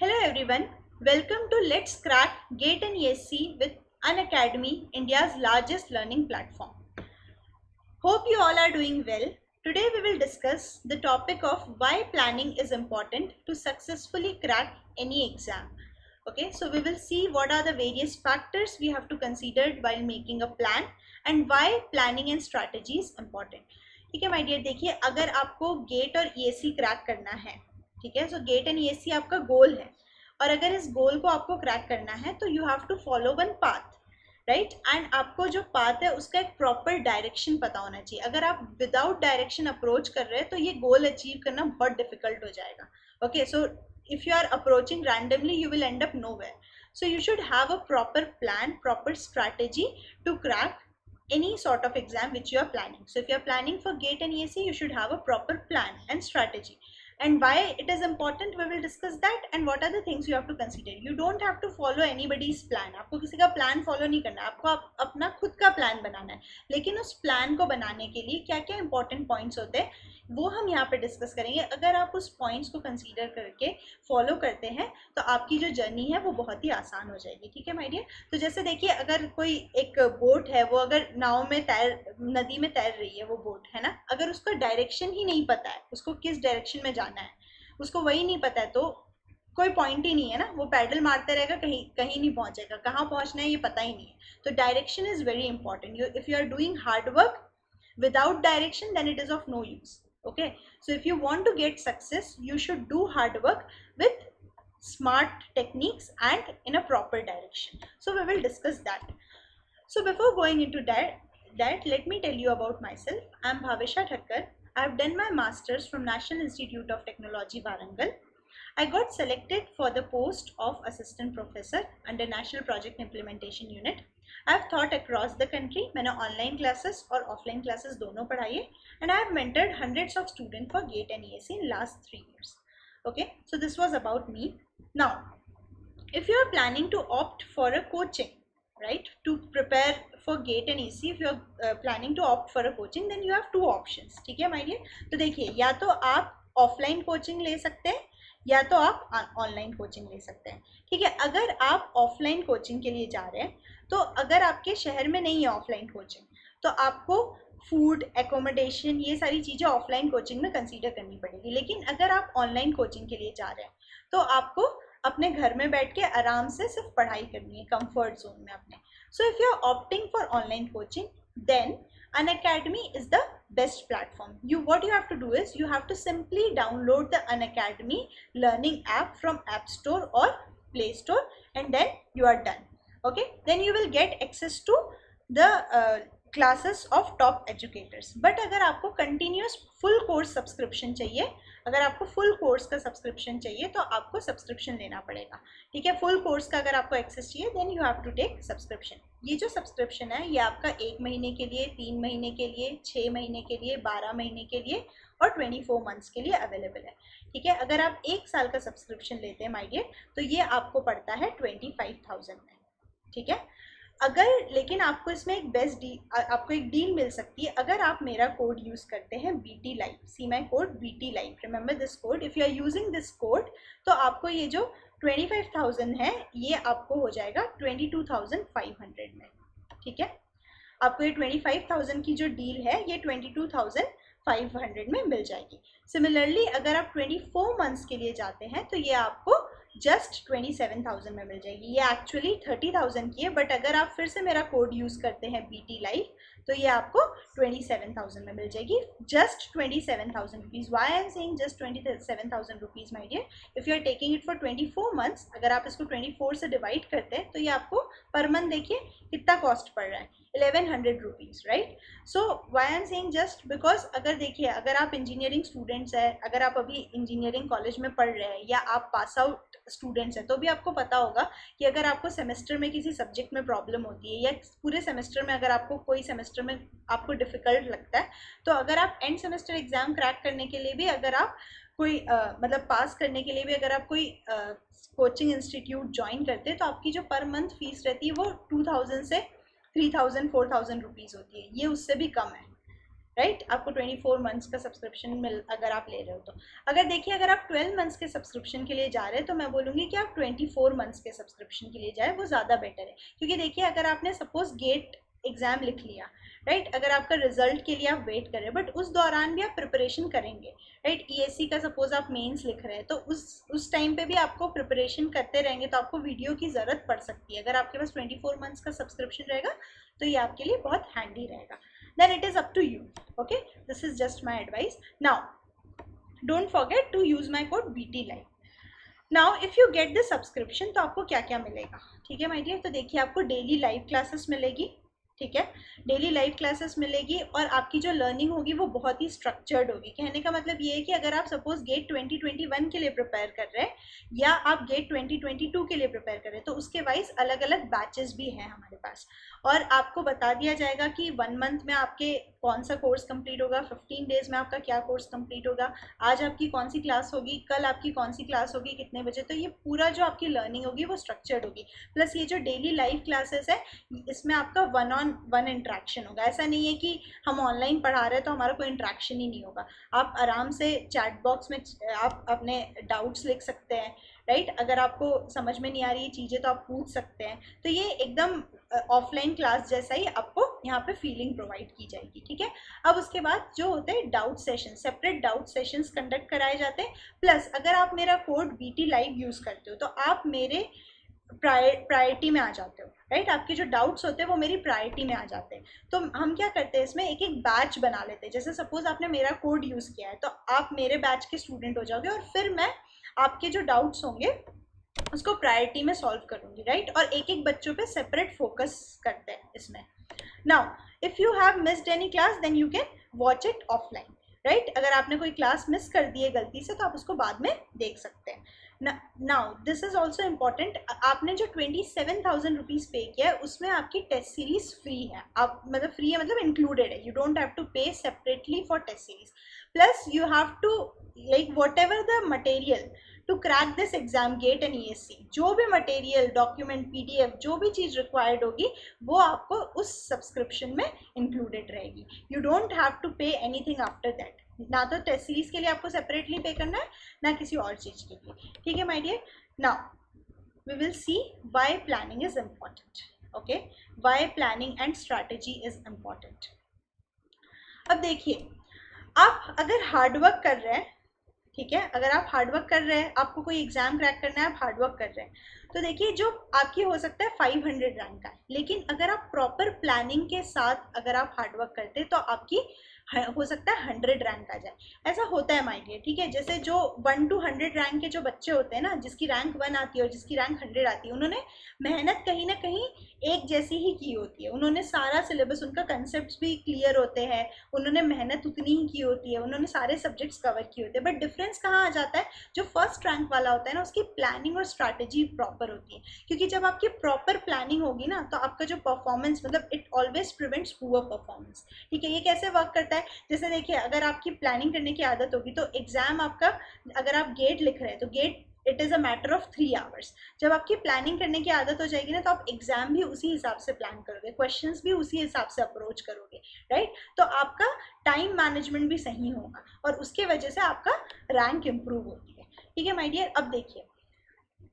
Hello everyone, welcome to Let's Crack GATE and ESC with Unacademy, India's largest learning platform. Hope you all are doing well. Today we will discuss the topic of why planning is important to successfully crack any exam. Okay, so we will see what are the various factors we have to consider while making a plan and why planning and strategy is important. ठीक है my dear, देखिए अगर आपको gate और ESC crack करना है, ठीक है, सो गेट एंड ईएससी आपका गोल है और अगर इस गोल को आपको क्रैक करना है तो you have to follow one path, right. And आपको जो पाथ है उसका एक प्रॉपर डायरेक्शन पता होना चाहिए। अगर आप विदाउट डायरेक्शन अप्रोच कर रहे हैं तो ये गोल अचीव करना बहुत डिफिकल्ट हो जाएगा। Okay, so if you are approaching randomly you will end up nowhere. So you should have a proper plan, proper strategy to crack any sort of exam which you are planning. So if you are planning for GATE and ESE, you should have a proper plan and strategy. And why it is important, we will discuss that. And what are the things you have to consider. You don't have to follow anybody's plan. आपको किसी का plan follow नहीं करना, आपको अपना खुद का plan बनाना है। लेकिन उस plan को बनाने के लिए क्या क्या important points होते हैं वो हम यहाँ पे डिस्कस करेंगे। अगर आप उस पॉइंट्स को कंसीडर करके फॉलो करते हैं तो आपकी जो जर्नी है वो बहुत ही आसान हो जाएगी। ठीक है माय डियर, तो जैसे देखिए अगर कोई एक बोट है, वो अगर नाव में नदी में तैर रही है वो बोट, है ना, अगर उसका डायरेक्शन ही नहीं पता है, उसको किस डायरेक्शन में जाना है उसको वही नहीं पता है तो कोई पॉइंट ही नहीं है ना, वो पैडल मारते रहेगा, कहीं कहीं नहीं पहुंचेगा, कहाँ पहुंचना है ये पता ही नहीं है। तो direction is very important. If you are doing hard work without direction then it is of no use. Okay, so if you want to get success you should do hard work with smart techniques and in a proper direction. So we will discuss that. So before going into that let me tell you about myself. I am Bhavisha Thakkar. I have done my masters from National Institute of Technology, Warangal. I got selected for the post of assistant professor under National Project Implementation Unit. I have taught across the country. मैंने online classes और offline classes दोनों पढ़ाई है and I have mentored hundreds of students for GATE and ESE in last 3 years. Okay, so this was about me. Now, if you are planning to opt for a coaching, right, to prepare for GATE and ESE, if you are planning to opt for a coaching, then you have two options. ठीक है my dear, तो देखिए या तो आप offline coaching ले सकते हैं या तो आप ऑनलाइन कोचिंग ले सकते हैं। ठीक है, अगर आप ऑफलाइन कोचिंग के लिए जा रहे हैं तो अगर आपके शहर में नहीं है ऑफलाइन कोचिंग तो आपको फूड, एकोमोडेशन, ये सारी चीज़ें ऑफलाइन कोचिंग में कंसीडर करनी पड़ेगी। लेकिन अगर आप ऑनलाइन कोचिंग के लिए जा रहे हैं तो आपको अपने घर में बैठ के आराम से सिर्फ पढ़ाई करनी है, कंफर्ट जोन में अपने। So if you are opting for online coaching then Unacademy is the best platform. What you have to do is you have to simply download the Unacademy learning app from App Store or Play Store and then you are done. Okay, then you will get access to the classes of top educators. But अगर आपको continuous full course subscription चाहिए, अगर आपको full course का subscription चाहिए तो आपको subscription लेना पड़ेगा। ठीक है, फुल कोर्स का अगर आपको एक्सेस चाहिए then you have to take subscription. ये जो सब्सक्रिप्शन है ये आपका 1 महीने के लिए, 3 महीने के लिए, 6 महीने के लिए, 12 महीने के लिए और 24 मंथ्स के लिए अवेलेबल है। ठीक है, अगर आप 1 साल का सब्सक्रिप्शन लेते हैं माय डियर तो ये आपको पड़ता है 25,000 में। ठीक है, अगर लेकिन आपको इसमें एक बेस्ट डील, आपको एक डील मिल सकती है अगर आप मेरा कोड यूज़ करते हैं BT Live। See my code BT Live, remember this code. If you are using this code तो आपको ये जो 25,000 है ये आपको हो जाएगा 22,500 में। ठीक है, आपको ये 25,000 की जो डील है ये 22,500 में मिल जाएगी। सिमिलरली अगर आप 24 मंथ्स के लिए जाते हैं तो ये आपको जस्ट 27,000 में मिल जाएगी। ये एक्चुअली 30,000 की है बट अगर आप फिर से मेरा कोड यूज़ करते हैं BT Live तो ये आपको 27,000 में मिल जाएगी, just 27,000 rupees. Why I am saying just 27,000 rupees my dear, if you are taking it for 24 months, अगर आप इसको 24 से डिवाइड करते हैं तो ये आपको पर मंथ देखिए कितना कॉस्ट पड़ रहा है, 1100 rupees, right. So why I am saying just because अगर देखिए अगर आप इंजीनियरिंग स्टूडेंट्स हैं, अगर आप अभी इंजीनियरिंग कॉलेज में पढ़ रहे हैं या आप पास आउट स्टूडेंट्स हैं तो भी आपको पता होगा कि अगर आपको सेमेस्टर में किसी सब्जेक्ट में प्रॉब्लम होती है या पूरे सेमेस्टर में अगर आपको कोई सेमेस्टर में आपको डिफ़िकल्ट लगता है तो अगर आप एंड सेमेस्टर एग्ज़ाम क्रैक करने के लिए भी अगर आप कोई मतलब पास करने के लिए भी अगर आप कोई कोचिंग इंस्टीट्यूट ज्वाइन करते हैं तो आपकी जो पर मंथ फीस रहती है वो 2,000 से 3,000 4,000 रुपीज़ होती है, ये उससे भी कम है। राइट आपको 24 मंथ्स का सब्सक्रिप्शन मिल अगर आप ले रहे हो तो। अगर देखिए अगर आप 12 मंथ्स के सब्सक्रिप्शन के लिए जा रहे हैं तो मैं बोलूँगी कि आप 24 मंथ्स के सब्सक्रिप्शन के लिए जाए, वो ज़्यादा बेटर है। क्योंकि देखिए अगर आपने सपोज गेट एग्जाम लिख लिया, राइट अगर आपका रिजल्ट के लिए आप वेट कर रहे हैं, बट उस दौरान भी आप प्रिपरेशन करेंगे, राइट ईएससी का सपोज आप मेंस लिख रहे हैं तो उस टाइम पे भी आपको प्रिपरेशन करते रहेंगे तो आपको वीडियो की ज़रूरत पड़ सकती है। अगर आपके पास 24 मंथ्स का सब्सक्रिप्शन रहेगा तो ये आपके लिए बहुत हैंडी रहेगा। then it is up to you. Okay, this is just my advice. Now don't forget to use my code BT Live. now if you get the subscription तो आपको क्या क्या मिलेगा, ठीक है माय डियर। तो देखिए आपको डेली लाइव क्लासेस मिलेगी, ठीक है डेली लाइव क्लासेस मिलेगी, और आपकी जो लर्निंग होगी वो बहुत ही स्ट्रक्चर्ड होगी। कहने का मतलब ये है कि अगर आप सपोज गेट 2021 के लिए प्रिपेयर कर रहे हैं या आप गेट 2022 के लिए प्रिपेयर कर रहे हैं तो उसके वाइज अलग अलग बैचेस भी हैं हमारे पास, और आपको बता दिया जाएगा कि 1 मंथ में आपके कौन सा कोर्स कंप्लीट होगा, 15 डेज में आपका क्या कोर्स कंप्लीट होगा, आज आपकी कौन सी क्लास होगी, कल आपकी कौन सी क्लास होगी, कितने बजे। तो ये पूरा जो आपकी लर्निंग होगी वो स्ट्रक्चर्ड होगी। प्लस ये जो डेली लाइव क्लासेस है इसमें आपका 1-on-1 इंट्रैक्शन होगा। ऐसा नहीं है कि हम ऑनलाइन पढ़ा रहे हैं तो हमारा कोई इंट्रैक्शन ही नहीं होगा। आप आराम से चैट बॉक्स में आप अपने डाउट्स लिख सकते हैं, राइट अगर आपको समझ में नहीं आ रही चीज़ें तो आप पूछ सकते हैं। तो ये एकदम ऑफलाइन क्लास जैसा ही आपको यहाँ पे फीलिंग प्रोवाइड की जाएगी, ठीक है। अब उसके बाद जो होते हैं doubt session, separate doubt sessions conduct कराए जाते हैं। प्लस अगर आप मेरा कोड BT Live यूज़ करते हो तो आप मेरे प्रायोरिटी में आ जाते हो, राइट आपके जो डाउट्स होते हैं वो मेरी प्रायोरिटी में आ जाते हैं। तो हम क्या करते हैं इसमें एक एक बैच बना लेते हैं। जैसे सपोज आपने मेरा कोड यूज़ किया है तो आप मेरे बैच के स्टूडेंट हो जाओगे, और फिर मैं आपके जो डाउट्स होंगे उसको प्रायोरिटी में सॉल्व करूंगी, राइट और एक एक बच्चों पे सेपरेट फोकस करते हैं इसमें। Now if you have missed any class then you can watch it offline, right अगर आपने कोई क्लास मिस कर दी है गलती से तो आप उसको बाद में देख सकते हैं। Now this is also important, आपने जो 27,000 रुपीज़ पे किया है उसमें आपकी टेस्ट सीरीज फ्री है। आप मतलब फ्री है मतलब इंक्लूडेड है, you don't have to pay separately for test series. Plus you have to like whatever the material to crack this exam GATE and ESC, जो भी मटेरियल डॉक्यूमेंट PDF जो भी चीज़ रिक्वायर्ड होगी वो आपको उस सब्सक्रिप्शन में इंक्लूडेड रहेगी। You don't have to pay anything after that, ना तो टेस्ट सीरीज के लिए आपको सेपरेटली पे करना है ना किसी और चीज़ के लिए, ठीक है my dear. Now we will see why planning is important, okay why planning and strategy is important. अब देखिए आप अगर हार्डवर्क कर रहे हैं, ठीक है अगर आप हार्डवर्क कर रहे हैं, आपको कोई एग्जाम क्रैक करना है, आप हार्डवर्क कर रहे हैं तो देखिए जो आपकी हो सकता है 500 रैंक का है, लेकिन अगर आप प्रॉपर प्लानिंग के साथ अगर आप हार्डवर्क करते हैं तो आपकी हो सकता है 100 रैंक आ जाए। ऐसा होता है माय डियर, ठीक है जैसे जो 1 to 100 रैंक के जो बच्चे होते हैं ना, जिसकी रैंक 1 आती है और जिसकी रैंक 100 आती है, उन्होंने मेहनत कहीं ना कहीं एक जैसी ही की होती है। उन्होंने सारा सिलेबस, उनका कंसेप्ट भी क्लियर होते हैं, उन्होंने मेहनत उतनी ही की होती है, उन्होंने सारे सब्जेक्ट्स कवर किए होते हैं। बट डिफरेंस कहाँ आ जाता है, जो फर्स्ट रैंक वाला होता है ना उसकी प्लानिंग और स्ट्रैटेजी प्रॉपर होती है। क्योंकि जब आपकी प्रॉपर प्लानिंग होगी ना तो आपका जो परफॉर्मेंस मतलब it always prevents poor performance, ठीक है। ये कैसे वर्क करता है, जैसे देखिए अगर आपकी प्लानिंग करने की आदत होगी तो एग्जाम आपका, अगर आप गेट लिख रहे हैं तो get it is a matter of 3 hours. जब आपकी प्लानिंग करने की आदत हो जाएगी ना तो आप एग्जाम भी उसी हिसाब से प्लान करोगे, क्वेश्चंस भी उसी हिसाब से अप्रोच करोगे, राइट तो आपका टाइम मैनेजमेंट भी सही होगा और उसके वजह से आपका रैंक इम्प्रूव होती है, ठीक है माय डियर। अब देखिए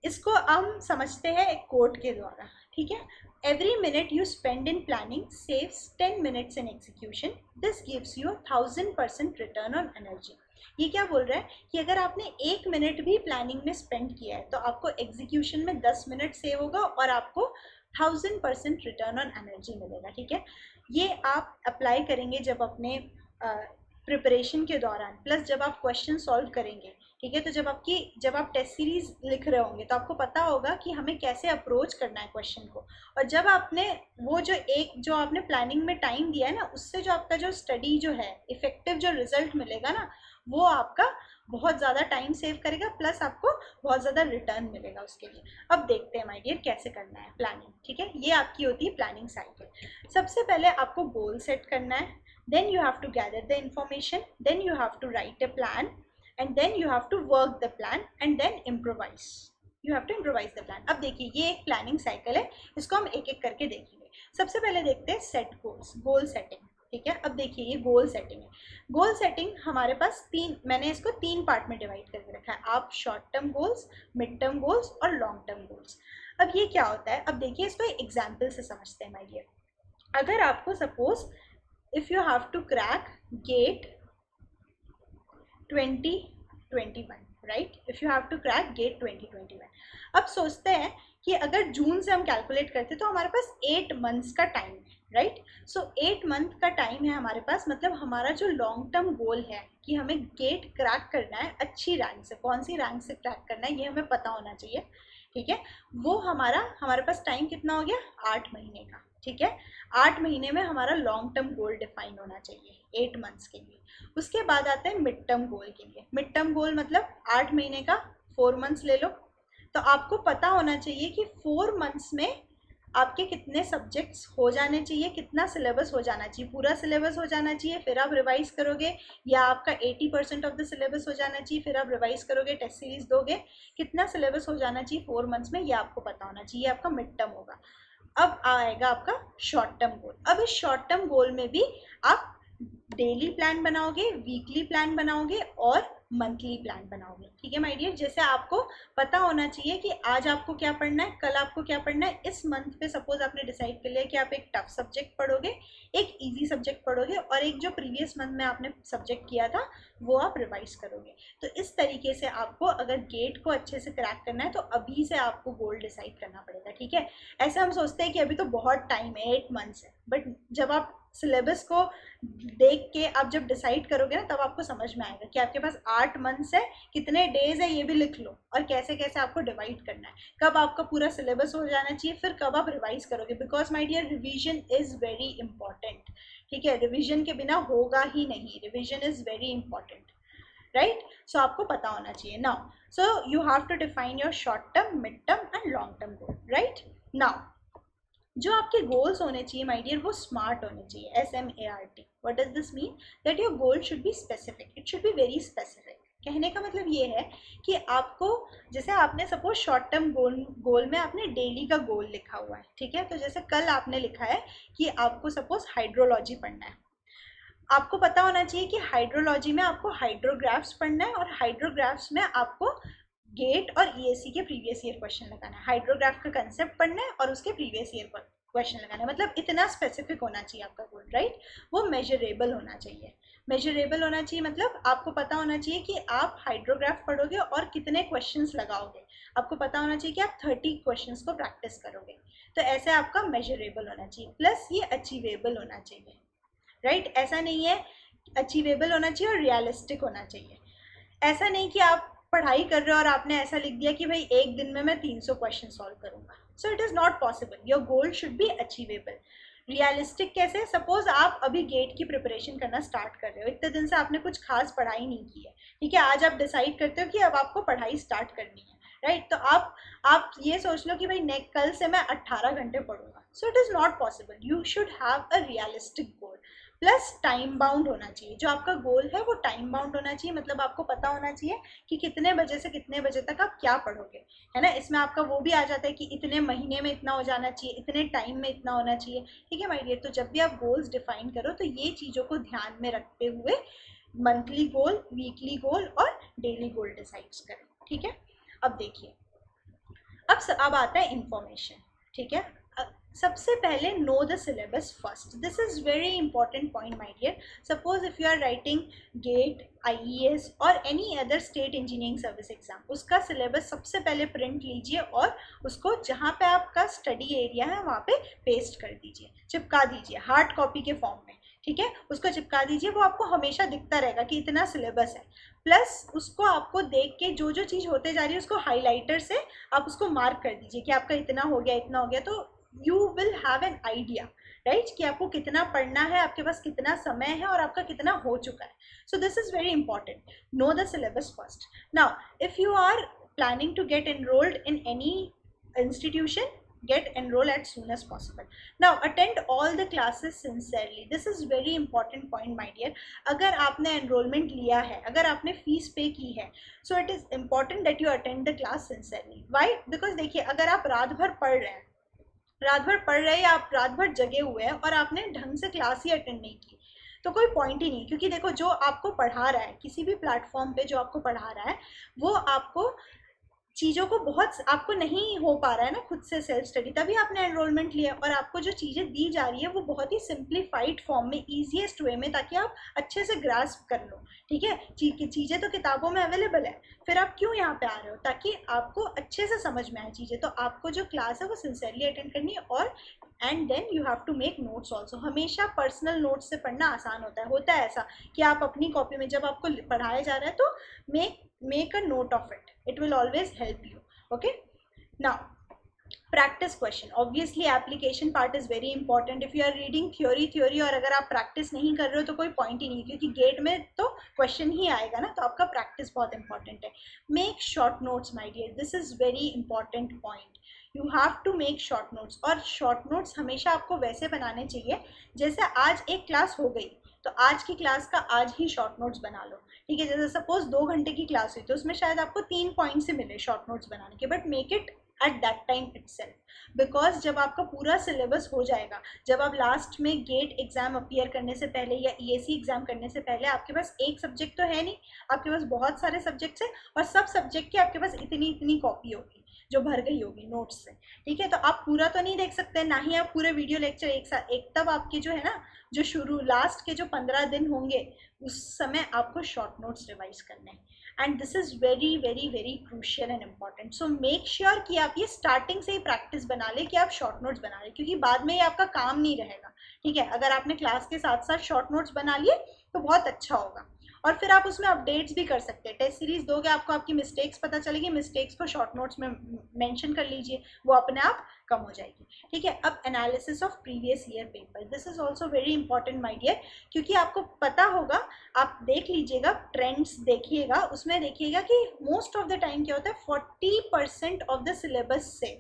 इसको हम समझते हैं एक कोट के द्वारा, ठीक है। Every minute you spend in planning saves 10 minutes in execution. This gives you 1000% return on energy. ये क्या बोल रहा है कि अगर आपने 1 मिनट भी प्लानिंग में स्पेंड किया है तो आपको एग्जीक्यूशन में 10 मिनट सेव होगा और आपको 1000% रिटर्न ऑन एनर्जी मिलेगा, ठीक है। ये आप अप्लाई करेंगे जब अपने प्रिपरेशन के दौरान, प्लस जब आप क्वेश्चन सॉल्व करेंगे, ठीक है। तो जब आप टेस्ट सीरीज लिख रहे होंगे तो आपको पता होगा कि हमें कैसे अप्रोच करना है क्वेश्चन को, और जब आपने वो जो आपने प्लानिंग में टाइम दिया है ना, उससे जो आपका जो स्टडी जो है इफेक्टिव जो रिजल्ट मिलेगा ना, वो आपका बहुत ज़्यादा टाइम सेव करेगा, प्लस आपको बहुत ज़्यादा रिटर्न मिलेगा उसके लिए। अब देखते हैं माय डियर कैसे करना है प्लानिंग, ठीक है। ये आपकी होती है प्लानिंग साइकिल। सबसे पहले आपको गोल सेट करना है, then you have to gather the information, then you have to write a plan, and then you have to work the plan and then improvise. You have to improvise the plan. अब देखिए ये एक planning cycle है, इसको हम एक एक करके देखेंगे। सबसे पहले देखते हैं सेट गोल्स, गोल सेटिंग। ठीक है। अब देखिए ये गोल सेटिंग है। गोल सेटिंग हमारे पास मैंने इसको 3 पार्ट में डिवाइड करके रखा है। आप short term goals, mid term goals और लॉन्ग टर्म गोल्स। अब ये क्या होता है, अब देखिए इसको एग्जाम्पल से समझते हैं माय डियर। अगर आपको suppose if you have to crack GATE 2021, right, if you have to crack GATE 2021। अब सोचते हैं कि अगर जून से हम कैलकुलेट करते तो हमारे पास 8 मंथ्स का टाइम है, राइट। सो 8 मंथ का टाइम है हमारे पास, मतलब हमारा जो लॉन्ग टर्म गोल है कि हमें गेट क्रैक करना है अच्छी रैंक से, कौन सी रैंक से क्रैक करना है ये हमें पता होना चाहिए, ठीक है। वो हमारे पास टाइम कितना हो गया, 8 महीने का, ठीक है। 8 महीने में हमारा लॉन्ग टर्म गोल डिफाइन होना चाहिए 8 मंथ्स के लिए। उसके बाद आते हैं मिड टर्म गोल के लिए। मिड टर्म गोल मतलब 8 महीने का 4 मंथ्स ले लो। तो आपको पता होना चाहिए कि 4 मंथ्स में आपके कितने सब्जेक्ट्स हो जाने चाहिए, कितना सिलेबस हो जाना चाहिए, पूरा सिलेबस हो जाना चाहिए फिर आप रिवाइज करोगे, या आपका 80% ऑफ द सिलेबस हो जाना चाहिए फिर आप रिवाइज करोगे, टेस्ट सीरीज दोगे, कितना सिलेबस हो जाना चाहिए 4 मंथ्स में ये आपको पता होना चाहिए, आपका मिड टर्म होगा। अब आएगा आपका शॉर्ट टर्म गोल। अब इस शॉर्ट टर्म गोल में भी आप डेली प्लान बनाओगे, वीकली प्लान बनाओगे और मंथली प्लान बनाओगे, ठीक है माय डियर। जैसे आपको पता होना चाहिए कि आज आपको क्या पढ़ना है, कल आपको क्या पढ़ना है। इस मंथ पे सपोज आपने डिसाइड कर लिया कि आप एक टफ सब्जेक्ट पढ़ोगे, एक इजी सब्जेक्ट पढ़ोगे और एक जो प्रीवियस मंथ में आपने सब्जेक्ट किया था वो आप रिवाइज करोगे। तो इस तरीके से आपको अगर गेट को अच्छे से क्रैक करना है तो अभी से आपको गोल डिसाइड करना पड़ेगा, ठीक है। ऐसे हम सोचते हैं कि अभी तो बहुत टाइम है, 8 मंथ्स है, बट जब आप सिलेबस को देख के आप जब डिसाइड करोगे ना तब आपको समझ में आएगा कि आपके पास 8 मंथ्स है, कितने डेज है ये भी लिख लो और कैसे कैसे आपको डिवाइड करना है, कब आपका पूरा सिलेबस हो जाना चाहिए, फिर कब आप रिवाइज करोगे। Because my dear revision is very important, ठीक है। रिवीजन के बिना होगा ही नहीं, revision is very important, right. So आपको पता होना चाहिए। Now so you have to define your short term, mid term and long term goal, right. Now जो आपके गोल्स होने चाहिए माय डियर वो स्मार्ट होने चाहिए, SMART। What does this mean, that your goal should be specific, it should be very specific. कहने का मतलब ये है कि आपको, जैसे आपने सपोज शॉर्ट टर्म गोल में आपने डेली का गोल लिखा हुआ है, ठीक है। तो जैसे कल आपने लिखा है कि आपको सपोज हाइड्रोलॉजी पढ़ना है, आपको पता होना चाहिए कि हाइड्रोलॉजी में आपको हाइड्रोग्राफ्स पढ़ना है और हाइड्रोग्राफ्स में आपको गेट और ESE के प्रीवियस ईयर क्वेश्चन लगाना है, हाइड्रोग्राफ का कंसेप्ट पढ़ना है और उसके प्रीवियस ईयर क्वेश्चन लगाना है। मतलब इतना स्पेसिफिक होना चाहिए आपका गोल, राइट। वो मेजरेबल होना चाहिए। मेजरेबल होना चाहिए मतलब आपको पता होना चाहिए कि आप हाइड्रोग्राफ पढ़ोगे और कितने क्वेश्चंस लगाओगे। आपको पता होना चाहिए कि आप 30 क्वेश्चंस को प्रैक्टिस करोगे। तो ऐसे आपका मेजरेबल होना चाहिए, प्लस ये अचीवेबल होना चाहिए, राइट। ऐसा नहीं है, अचीवेबल होना चाहिए और रियलिस्टिक होना चाहिए। ऐसा नहीं कि आप पढ़ाई कर रहे हो और आपने ऐसा लिख दिया कि भाई एक दिन में मैं 300 क्वेश्चन सॉल्व करूंगा। So it is not possible, your goal should be achievable. Realistic कैसे, सपोज आप अभी गेट की प्रिपरेशन करना स्टार्ट कर रहे हो, इतने दिन से आपने कुछ खास पढ़ाई नहीं की है, ठीक है। आज आप डिसाइड करते हो कि अब आपको पढ़ाई स्टार्ट करनी है, राइट। तो आप ये सोच लो कि भाई कल से मैं 18 घंटे पढ़ूंगा। So it is not possible, you should have a realistic goal. Plus time bound होना चाहिए, जो आपका गोल है वो टाइम बाउंड होना चाहिए, मतलब आपको पता होना चाहिए कि कितने बजे से कितने बजे तक आप क्या पढ़ोगे, है ना। इसमें आपका वो भी आ जाता है कि इतने महीने में इतना हो जाना चाहिए, इतने टाइम में इतना होना चाहिए, ठीक है माय डियर। तो जब भी आप गोल्स डिफाइन करो तो ये चीज़ों को ध्यान में रखते हुए मंथली गोल, वीकली गोल और डेली गोल डिसाइड करें, ठीक है। अब देखिए, अब आता है इंफॉर्मेशन, ठीक है। सबसे पहले know the syllabus first, this is very important point my dear. Suppose if you are writing GATE, IES और any other state engineering service exam, उसका सिलेबस सबसे पहले प्रिंट लीजिए और उसको जहाँ पे आपका स्टडी एरिया है वहाँ पे पेस्ट कर दीजिए, चिपका दीजिए हार्ड कॉपी के फॉर्म में, ठीक है। उसको चिपका दीजिए, वो आपको हमेशा दिखता रहेगा कि इतना सिलेबस है। प्लस उसको आपको देख के जो जो चीज़ होते जा रही है उसको हाईलाइटर से आप उसको मार्क कर दीजिए कि आपका इतना हो गया, इतना हो गया। तो you will have an idea, right, कि आपको कितना पढ़ना है, आपके पास कितना समय है और आपका कितना हो चुका है। So this is very important, know the syllabus first. Now if you are planning to get enrolled in any institution, get enrolled as soon as possible. Now attend all the classes sincerely, this is very important point my dear. अगर आपने enrollment लिया है, अगर आपने fees पे की है, so it is important that you attend the class sincerely. Why? Because देखिए, अगर आप रात भर पढ़ रहे हैं रात भर पढ़ रहे हैं, आप रात भर जगे हुए हैं और आपने ढंग से क्लास ही अटेंड नहीं की, तो कोई पॉइंट ही नहीं। क्योंकि देखो, जो आपको पढ़ा रहा है किसी भी प्लेटफॉर्म पे, जो आपको पढ़ा रहा है वो आपको चीज़ों को बहुत, आपको नहीं हो पा रहा है ना खुद से सेल्फ स्टडी, तभी आपने एनरोलमेंट लिया, और आपको जो चीज़ें दी जा रही है वो बहुत ही सिंप्लीफाइड फॉर्म में, ईजीएस्ट वे में, ताकि आप अच्छे से ग्रास्प कर लो। ठीक है, चीज़ें तो किताबों में अवेलेबल है, फिर आप क्यों यहाँ पे आ रहे हो? ताकि आपको अच्छे से समझ में आए चीज़ें। तो आपको जो क्लास है वो सिंसियरली अटेंड करनी है, और and then you have to make notes also. हमेशा पर्सनल नोट्स से पढ़ना आसान होता है ऐसा कि आप अपनी कॉपी में जब आपको पढ़ाया जा रहा है तो make a note of it. It will always help you. Okay, now practice question. Obviously application part is very important. If you are reading theory और अगर आप practice नहीं कर रहे हो तो कोई point ही नहीं, क्योंकि गेट में तो question ही आएगा ना, तो आपका practice बहुत important है। Make short notes my dear, this is very important point. You have to make short notes, और short notes हमेशा आपको वैसे बनाने चाहिए जैसे आज एक क्लास हो गई तो आज की क्लास का आज ही शॉर्ट नोट्स बना लो। ठीक है, जैसे सपोज 2 घंटे की क्लास हुई तो उसमें शायद आपको 3 पॉइंट से मिले शॉर्ट नोट्स बनाने के, but make it at that time itself, because जब आपका पूरा सिलेबस हो जाएगा, जब आप लास्ट में गेट एग्जाम अपीयर करने से पहले या ईएसी एग्जाम करने से पहले, आपके पास एक सब्जेक्ट तो है नहीं, आपके पास बहुत सारे सब्जेक्ट्स हैं, और सब सब्जेक्ट की आपके पास इतनी इतनी कॉपी होगी जो भर गई होगी नोट्स से। ठीक है, तो आप पूरा तो नहीं देख सकते, ना ही आप पूरे वीडियो लेक्चर एक साथ तब आपके जो है ना, जो शुरू लास्ट के जो 15 दिन होंगे उस समय आपको शॉर्ट नोट्स रिवाइज करने हैं, and this is very very very crucial and important. So make sure कि आप ये स्टार्टिंग से ही प्रैक्टिस बना ले कि आप शॉर्ट नोट्स बना लें, क्योंकि बाद में ये आपका काम नहीं रहेगा। ठीक है, अगर आपने क्लास के साथ साथ शॉर्ट नोट्स बना लिए तो बहुत अच्छा होगा, और फिर आप उसमें अपडेट्स भी कर सकते हैं। टेस्ट सीरीज दोगे, आपको आपकी मिस्टेक्स पता चलेगी, मिस्टेक्स को शॉर्ट नोट्स में मेंशन कर लीजिए, वो अपने आप कम हो जाएगी। ठीक है, अब analysis of previous year paper, this is also very important my dear, क्योंकि आपको पता होगा, आप देख लीजिएगा, ट्रेंड्स देखिएगा, उसमें देखिएगा कि मोस्ट ऑफ द टाइम क्या होता है, 40% ऑफ द सिलेबस से,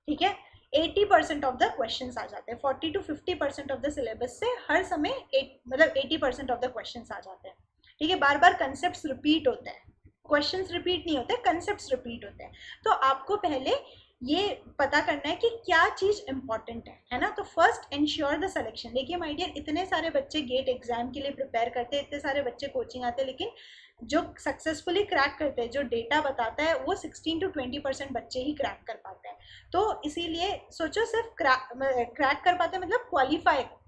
ठीक है, 80% ऑफ द क्वेश्चंस आ जाते हैं। 40 to 50% ऑफ द सिलेबस से हर समय मतलब 80% ऑफ द क्वेश्चंस आ जाते हैं। ठीक है, बार बार कंसेप्ट रिपीट होते हैं, क्वेश्चंस रिपीट नहीं होते, कंसेप्ट रिपीट होते हैं। तो आपको पहले ये पता करना है कि क्या चीज़ इंपॉर्टेंट है ना। तो फर्स्ट इंश्योर द सिलेक्शन। देखिए माय डियर, इतने सारे बच्चे गेट एग्जाम के लिए प्रिपेयर करते हैं, इतने सारे बच्चे कोचिंग आते हैं, लेकिन जो सक्सेसफुली क्रैक करते हैं, जो डेटा बताता है, वो 16 to 20% बच्चे ही क्रैक कर पाते हैं। तो इसीलिए सोचो, सिर्फ क्रैक कर पाते हैं मतलब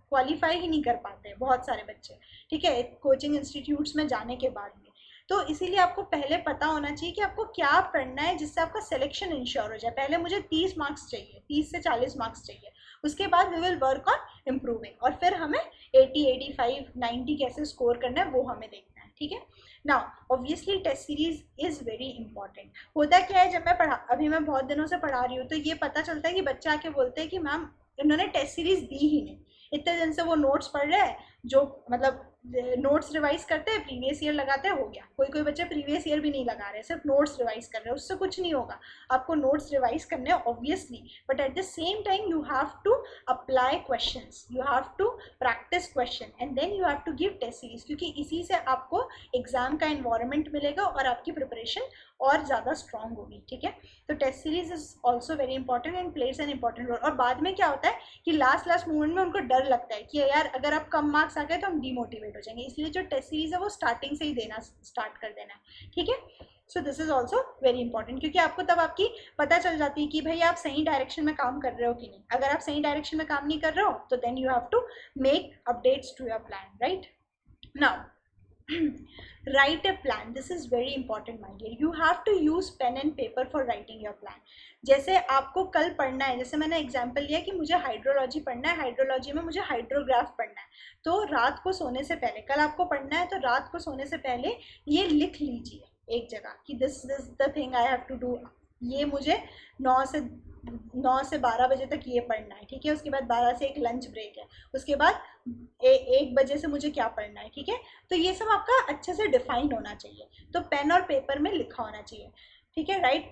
क्वालिफाई ही नहीं कर पाते बहुत सारे बच्चे। ठीक है, कोचिंग इंस्टीट्यूट्स में जाने के बाद भी। तो इसीलिए आपको पहले पता होना चाहिए कि आपको क्या पढ़ना है जिससे आपका सिलेक्शन इंश्योर हो जाए। पहले मुझे 30 मार्क्स चाहिए, 30 से 40 मार्क्स चाहिए, उसके बाद we will work on improving, और फिर हमें 80, 85, 90 कैसे स्कोर करना है वो हमें देखना है। ठीक है, now obviously test series is very important. होता क्या है, जब मैं अभी मैं बहुत दिनों से पढ़ा रही हूँ, तो ये पता चलता है कि बच्चा आके बोलते हैं कि मैम इन्होंने टेस्ट सीरीज दी ही नहीं, इतने दिन से वो नोट्स पढ़ रहे हैं, जो मतलब नोट्स रिवाइज करते हैं, प्रीवियस ईयर लगाते हैं, हो गया। कोई बच्चे प्रीवियस ईयर भी नहीं लगा रहे, सिर्फ नोट्स रिवाइज कर रहे हैं, उससे कुछ नहीं होगा। आपको नोट्स रिवाइज करने हैं obviously, but at the same time you have to apply questions, you have to practice question, and then you have to give test series, क्योंकि इसी से आपको एग्जाम का एनवायरनमेंट मिलेगा और आपकी प्रिपरेशन और ज़्यादा स्ट्रॉन्ग होगी। ठीक है, तो test series is also very important and plays an important role. और बाद में क्या होता है कि लास्ट मोमेंट में उनको डर लगता है कि यार अगर आप कम मार्क्स आ गए तो हम डीमोटिवेट हो जाएंगे, इसलिए जो टेस्ट सीरीज है वो स्टार्टिंग से ही देना स्टार्ट कर देना है। ठीक है, so this is also very important, क्योंकि आपको तब आपकी पता चल जाती है कि भाई आप सही डायरेक्शन में काम कर रहे हो कि नहीं। अगर आप सही डायरेक्शन में काम नहीं कर रहे हो तो then you have to make updates to your plan, right. Now write a plan, this is very important my dear, you have to use pen and paper for writing your plan। जैसे आपको कल पढ़ना है, जैसे मैंने example लिया कि मुझे हाइड्रोलॉजी पढ़ना है, हाइड्रोलॉजी में मुझे हाइड्रोग्राफ पढ़ना है, तो रात को सोने से पहले, कल आपको पढ़ना है तो रात को सोने से पहले ये लिख लीजिए एक जगह कि this is the thing I have to do, ये मुझे 9 से 12 बजे तक ये पढ़ना है। ठीक है, उसके बाद 12 से एक लंच ब्रेक है, उसके बाद 1 बजे से मुझे क्या पढ़ना है। ठीक है, तो ये सब आपका अच्छे से डिफाइन होना चाहिए, तो पेन और पेपर में लिखा होना चाहिए। ठीक है, right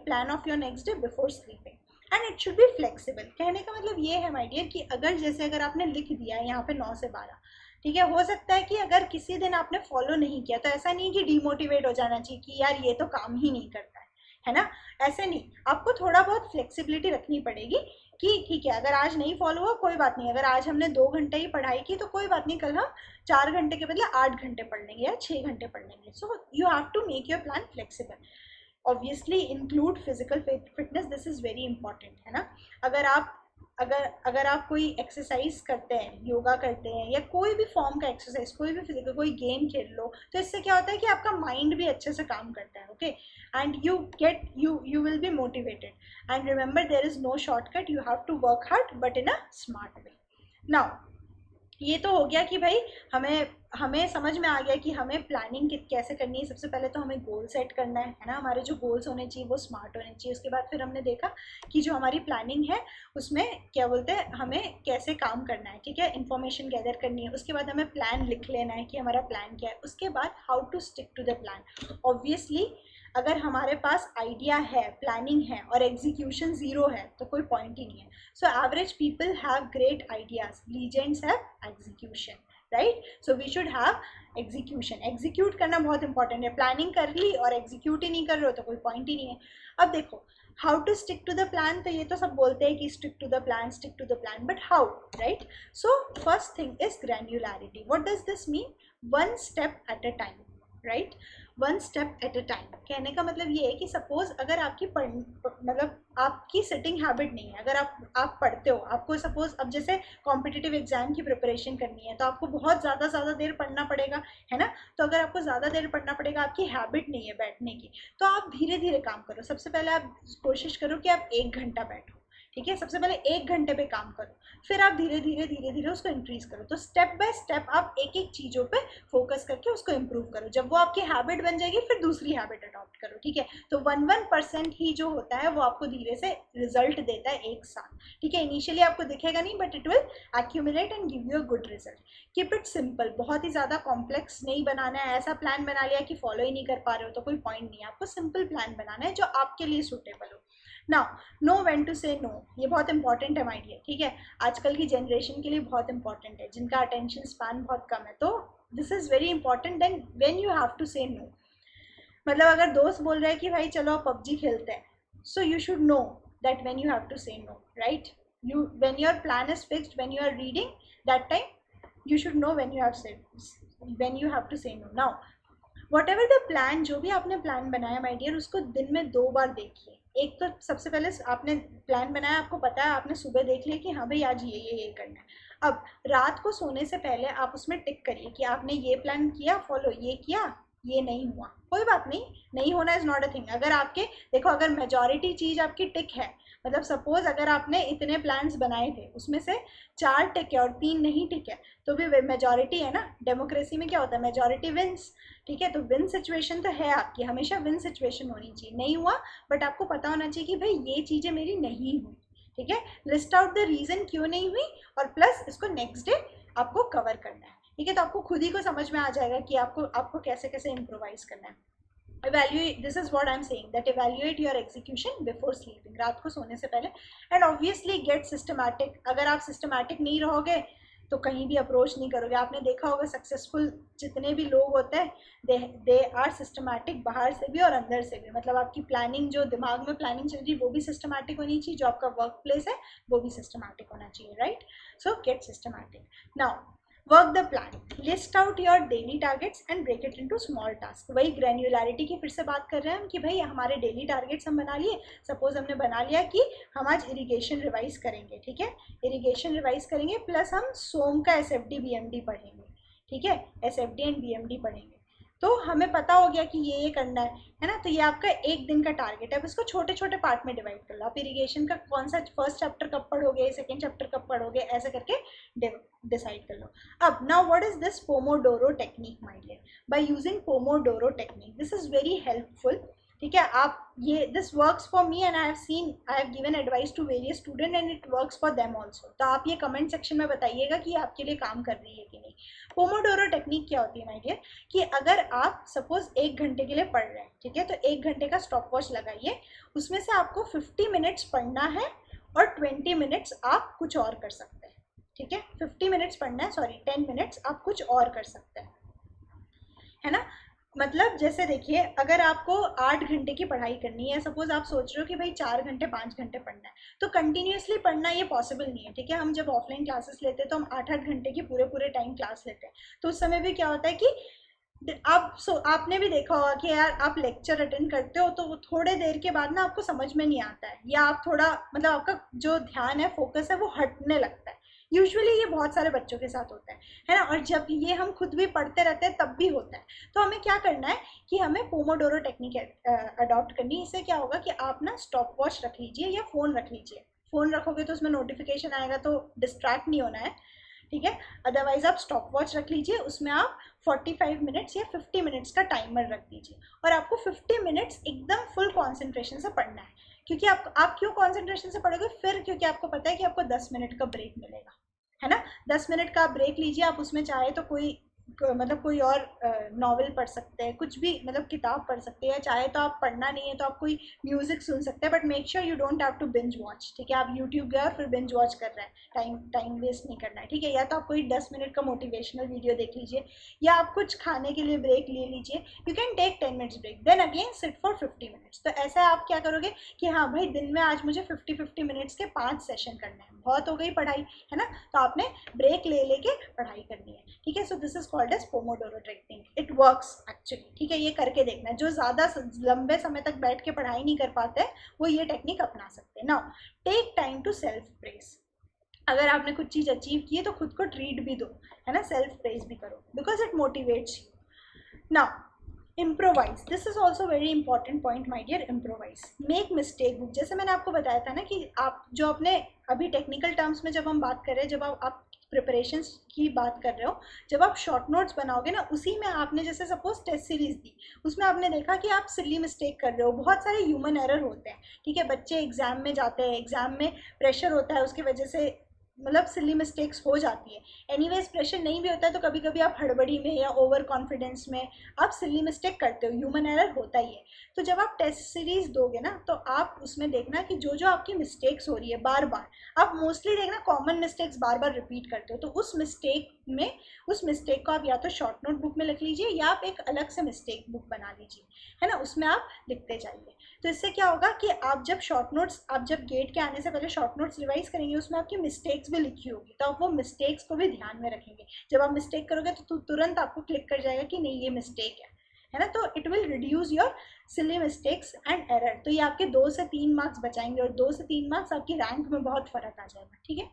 plan of your next day before sleeping and it should be flexible. कहने का मतलब ये है माय डियर कि अगर आपने लिख दिया है यहाँ पे 9 से 12, ठीक है, हो सकता है कि अगर किसी दिन आपने फॉलो नहीं किया तो ऐसा नहीं कि डीमोटिवेट हो जाना चाहिए कि यार ये तो काम ही नहीं करता है, है ना। ऐसे नहीं, आपको थोड़ा बहुत फ्लेक्सिबिलिटी रखनी पड़ेगी कि ठीक है अगर आज नहीं फॉलो हुआ कोई बात नहीं, अगर आज हमने 2 घंटे ही पढ़ाई की तो कोई बात नहीं, कल हम 4 घंटे के बदले 8 घंटे पढ़ लेंगे या 6 घंटे पढ़ लेंगे। So you have to make your plan flexible. Obviously include physical fitness, this is very important, है ना। अगर आप कोई एक्सरसाइज करते हैं, योगा करते हैं या कोई भी फॉर्म का एक्सरसाइज, कोई भी फिजिकल कोई गेम खेल लो, तो इससे क्या होता है कि आपका माइंड भी अच्छे से काम करता है, okay, and you will be motivated. And remember there is no shortcut, you have to work hard but in a smart way. Now ये तो हो गया कि भाई हमें समझ में आ गया कि हमें प्लानिंग कैसे करनी है। सबसे पहले तो हमें गोल सेट करना है ना, हमारे जो गोल्स होने चाहिए वो स्मार्ट होने चाहिए। उसके बाद फिर हमने देखा कि जो हमारी प्लानिंग है उसमें क्या बोलते हैं हमें कैसे काम करना है, ठीक है, इन्फॉर्मेशन गैदर करनी है। उसके बाद हमें प्लान लिख लेना है कि हमारा प्लान क्या है। उसके बाद how to stick to the plan. Obviously अगर हमारे पास आइडिया है, प्लानिंग है और एग्जीक्यूशन ज़ीरो है तो कोई पॉइंट ही नहीं है। So average people have great ideas, legends have execution, right. So we should have execution, execute करना बहुत इंपॉर्टेंट है। प्लानिंग कर ली और एग्जीक्यूट ही नहीं कर रहे हो तो कोई पॉइंट ही नहीं है। अब देखो how to stick to the plan, तो ये तो सब बोलते हैं कि stick to the plan, stick to the plan, but how, right. So first thing is granularity. What does this mean? One step at a time, right, one step at a time. कहने का मतलब ये है कि suppose अगर आपकी मतलब आपकी सिटिंग हैबिट नहीं है, अगर आप पढ़ते हो, आपको सपोज अब जैसे कॉम्पिटिटिव एग्जाम की प्रिपरेशन करनी है तो आपको बहुत ज़्यादा देर पढ़ना पड़ेगा, है ना। तो अगर आपको ज़्यादा देर पढ़ना पड़ेगा, आपकी हैबिट नहीं है बैठने की, तो आप धीरे धीरे काम करो। सबसे पहले आप कोशिश करो कि आप 1 घंटा बैठो, ठीक है। सबसे पहले 1 घंटे पे काम करो, फिर आप धीरे धीरे उसको इंक्रीज करो। तो स्टेप बाय स्टेप आप एक एक चीज़ों पे फोकस करके उसको इम्प्रूव करो। जब वो आपकी हैबिट बन जाएगी फिर दूसरी हैबिट अडॉप्ट करो, ठीक है। तो 1% ही जो होता है वो आपको धीरे से रिजल्ट देता है एक साथ, ठीक है। इनिशियली आपको दिखेगा नहीं but it will accumulate and give you a good result. Keep it simple, बहुत ही ज़्यादा कॉम्प्लेक्स नहीं बनाना है। ऐसा प्लान बना लिया कि फॉलो ही नहीं कर पा रहे हो तो कोई पॉइंट नहीं है। आपको सिंपल प्लान बनाना है जो आपके लिए सूटेबल हो। Now know when to say no, ये बहुत इंपॉर्टेंट है माय डियर, ठीक है। आजकल की जनरेशन के लिए बहुत इंपॉर्टेंट है जिनका अटेंशन स्पैन बहुत कम है। तो this is very important then when you have to say no. मतलब अगर दोस्त बोल रहे हैं कि भाई चलो पबजी खेलते हैं, so you should know that when you have to say no, right. You when your plan is fixed, when you are reading, that time you should know when you have to say no. Now whatever the plan, जो भी आपने plan बनाया my dear, उसको दिन में 2 बार देखिए। एक तो सबसे पहले आपने प्लान बनाया, आपको पता है, आपने सुबह देख लिया कि हाँ भाई आज ये करना है। अब रात को सोने से पहले आप उसमें टिक करिए कि आपने ये प्लान किया फॉलो, ये किया, ये नहीं हुआ, कोई बात नहीं, नहीं होना इज नॉट अ थिंग। अगर आपके देखो अगर मेजॉरिटी चीज़ आपकी टिक है, मतलब सपोज अगर आपने इतने प्लान्स बनाए थे उसमें से 4 टिक है और 3 नहीं टिक है तो भी मेजॉरिटी है ना। डेमोक्रेसी में क्या होता है, मेजॉरिटी विंस, ठीक है। तो विन सिचुएशन तो है आपकी, हमेशा विन सिचुएशन होनी चाहिए। नहीं हुआ बट आपको पता होना चाहिए कि भाई ये चीज़ें मेरी नहीं हुई, ठीक है। लिस्ट आउट द रीज़न क्यों नहीं हुई और प्लस इसको नेक्स्ट डे आपको कवर करना है, ठीक है। तो आपको खुद ही को समझ में आ जाएगा कि आपको कैसे कैसे इम्प्रोवाइज करना है। evaluate, this is what I'm saying, that evaluate your execution before sleeping, रात को सोने से पहले। and obviously get systematic, अगर आप systematic नहीं रहोगे तो कहीं भी अप्रोच नहीं करोगे। आपने देखा होगा सक्सेसफुल जितने भी लोग होते हैं दे आर सिस्टमैटिक, बाहर से भी और अंदर से भी। मतलब आपकी प्लानिंग, जो दिमाग में प्लानिंग चल रही है वो भी सिस्टमैटिक होनी चाहिए, जो आपका वर्क प्लेस है वो भी सिस्टमैटिक होना चाहिए, right. So get systematic. Now work the plan, list out your daily targets and break it into small task. वही ग्रैन्युलैरिटी की फिर से बात कर रहे हैं हम कि भाई हमारे डेली टारगेट्स हम बना लिए। सपोज हमने बना लिया कि हम आज इरिगेशन रिवाइज करेंगे, ठीक है, इरिगेशन रिवाइज करेंगे प्लस हम सोम का SFD BMD पढ़ेंगे, ठीक है, SFD एंड BMD पढ़ेंगे। तो हमें पता हो गया कि ये करना है ना। तो ये आपका 1 दिन का टारगेट है। अब इसको छोटे छोटे पार्ट में डिवाइड कर लो। आप इरिगेशन का कौन सा फर्स्ट चैप्टर कब पढ़ोगे, सेकेंड चैप्टर कब पढ़ोगे, ऐसे करके डिसाइड कर लो। अब now what is this pomodoro technique my dear? By using pomodoro technique, this is very helpful, ठीक है। आप ये this works for me and I have given advice to various student and it works for them also. तो आप ये comment section में बताइएगा कि आपके लिए काम कर रही है कि नहीं। पोमोडोरो टेक्निक क्या होती है माय डियर, कि अगर आप सपोज 1 घंटे के लिए पढ़ रहे हैं, ठीक है, तो 1 घंटे का स्टॉप वॉच लगाइए। उसमें से आपको 50 मिनट्स पढ़ना है और 20 मिनट्स आप कुछ और कर सकते हैं, ठीक है। 50 मिनट्स पढ़ना है, सॉरी 10 मिनट्स आप कुछ और कर सकते हैं, है ना। मतलब जैसे देखिए, अगर आपको 8 घंटे की पढ़ाई करनी है, सपोज आप सोच रहे हो कि भाई 4 घंटे 5 घंटे पढ़ना है, तो कंटिन्यूसली पढ़ना ये पॉसिबल नहीं है, ठीक है। हम जब ऑफलाइन क्लासेस लेते हैं तो हम 8 8 घंटे की पूरे पूरे टाइम क्लास लेते हैं, तो उस समय भी क्या होता है कि आपने भी देखा होगा कि यार आप लेक्चर अटेंड करते हो तो वो थोड़े देर के बाद ना आपको समझ में नहीं आता है, या आप थोड़ा मतलब आपका जो ध्यान है, फोकस है, वो हटने लगता है। यूजुअली ये बहुत सारे बच्चों के साथ होता है ना। और जब ये हम खुद भी पढ़ते रहते हैं तब भी होता है। तो हमें क्या करना है कि हमें पोमोडोरो टेक्निक अडॉप्ट करनी है। इससे क्या होगा कि आप ना स्टॉप वॉच रख लीजिए या फ़ोन रख लीजिए। फ़ोन रखोगे तो उसमें नोटिफिकेशन आएगा तो डिस्ट्रैक्ट नहीं होना है, ठीक है। अदरवाइज आप स्टॉप वॉच रख लीजिए, उसमें आप 45 मिनट्स या 50 मिनट्स का टाइमर रख दीजिए, और आपको 50 मिनट्स एकदम फुल कॉन्सेंट्रेशन से पढ़ना है। क्योंकि आप क्यों कॉन्सेंट्रेशन से पढ़ोगे फिर, क्योंकि आपको पता है कि आपको 10 मिनट का ब्रेक मिलेगा, है ना। 10 मिनट का आप ब्रेक लीजिए, आप उसमें चाहे तो मतलब कोई और नॉवेल पढ़ सकते हैं, कुछ भी मतलब किताब पढ़ सकते हैं, या चाहे तो आप पढ़ना नहीं है तो आप कोई म्यूजिक सुन सकते हैं, but make sure you don't have to binge watch, ठीक है। आप यूट्यूब गए और फिर बिंज वॉच कर रहे हैं, टाइम वेस्ट नहीं करना है, ठीक है। या तो आप कोई 10 मिनट का मोटिवेशनल वीडियो देख लीजिए, या आप कुछ खाने के लिए ब्रेक ले लीजिए। You can take 10 minutes break, then again sit for 50 minutes. तो ऐसा आप क्या करोगे कि हाँ भाई, दिन में आज मुझे 50 मिनट्स के 5 सेशन करने हैं, बहुत हो गई पढ़ाई, है ना। तो आपने ब्रेक ले लेके पढ़ाई करनी है, ठीक है। So this is called as pomodoro technique, it works actually, ठीक है। ये करके देखना, जो ज़्यादा लंबे समय तक बैठ के पढ़ाई नहीं कर पाते वो ये टेक्निक अपना सकते हैं। Now take time to self praise. अगर आपने कुछ चीज़ अचीव की है तो खुद को ट्रीट भी दो, है ना, सेल्फ प्रेज भी करो, because it motivates you. Now improvise, this is also very important point my dear. Improvise, make mistake book. जैसे मैंने आपको बताया था ना कि आप जो अपने अभी टेक्निकल टर्म्स में जब हम बात कर रहे हैं, जब आप प्रिपरेशन की बात कर रहे हो, जब आप शॉर्ट नोट्स बनाओगे ना, उसी में आपने जैसे सपोज टेस्ट सीरीज दी, उसमें आपने देखा कि आप सिली मिस्टेक कर रहे हो, बहुत सारे ह्यूमन एरर होते हैं, ठीक है। बच्चे एग्जाम में जाते हैं, एग्जाम में प्रेशर होता है, उसकी वजह से मतलब सिली मिस्टेक्स हो जाती है। एनीवेज प्रेशर नहीं भी होता है तो कभी कभी आप हड़बड़ी में या ओवर कॉन्फिडेंस में आप सिली मिस्टेक करते हो, ह्यूमन एरर होता ही है। तो जब आप टेस्ट सीरीज दोगे ना, तो आप उसमें देखना कि जो जो आपकी मिस्टेक्स हो रही है बार बार, आप मोस्टली देखना कॉमन मिस्टेक्स बार बार रिपीट करते हो, तो उस मिस्टेक को आप या तो शॉर्ट नोट बुक में लिख लीजिए, या आप एक अलग से मिस्टेक बुक बना लीजिए, है ना, उसमें आप लिखते जाइए। तो इससे क्या होगा कि आप जब गेट के आने से पहले शॉर्ट नोट्स रिवाइज करेंगे, उसमें आपकी मिस्टेक्स भी लिखी होगी, तो आप वो मिस्टेक्स को भी ध्यान में रखेंगे। जब आप मिस्टेक करोगे तो तुरंत आपको क्लिक कर जाएगा कि नहीं ये मिस्टेक है ना। तो it will reduce your silly mistakes and error. तो ये आपके 2 से 3 मार्क्स बचाएंगे, और 2 से 3 मार्क्स आपकी रैंक में बहुत फर्क आ जाएगा, ठीक है।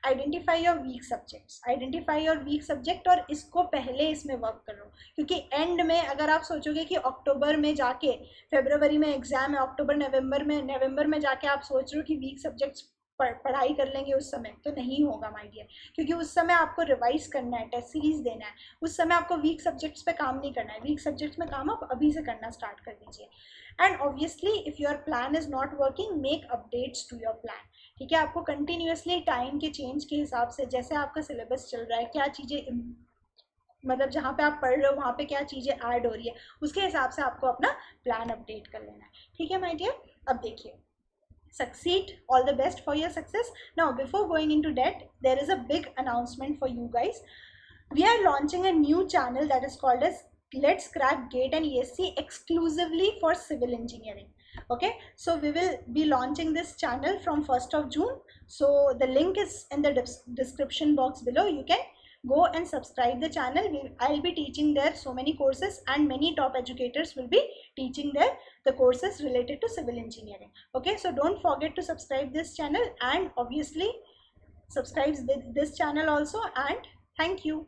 Identify your weak subjects, identify your weak subject, और इसको पहले इसमें वर्क करो। क्योंकि एंड में अगर आप सोचोगे कि अक्टूबर में जाके, फरवरी में एग्जाम है, अक्टूबर नवंबर में जाके आप सोच रहे हो कि वीक सब्जेक्ट्स पढ़ाई कर लेंगे उस समय, तो नहीं होगा माय डियर। क्योंकि उस समय आपको रिवाइज करना है, टेस्ट सीरीज देना है, उस समय आपको वीक सब्जेक्ट्स पे काम नहीं करना है। वीक सब्जेक्ट्स में काम आप अभी से करना स्टार्ट कर दीजिए। And obviously if your plan is not working, make updates to your plan, ठीक है। आपको कंटिन्यूसली टाइम के चेंज के हिसाब से, जैसे आपका सिलेबस चल रहा है, क्या चीज़ें मतलब जहाँ पे आप पढ़ रहे हो वहाँ पे क्या चीज़ें ऐड हो रही है, उसके हिसाब से आपको अपना प्लान अपडेट कर लेना है, ठीक है माय डियर। अब देखिए, succeed, all the best for your success. Now before going into that, there is a big announcement for you guys. We are launching a new channel that is called as Let's Crack GATE and ESC exclusively for civil engineering. Okay, so we will be launching this channel from 1st of June. So the link is in the description box below. You can go and subscribe the channel. I'll be teaching there so many courses, and many top educators will be teaching there the courses related to civil engineering. Okay, so don't forget to subscribe this channel, and obviously subscribe this channel also, and thank you.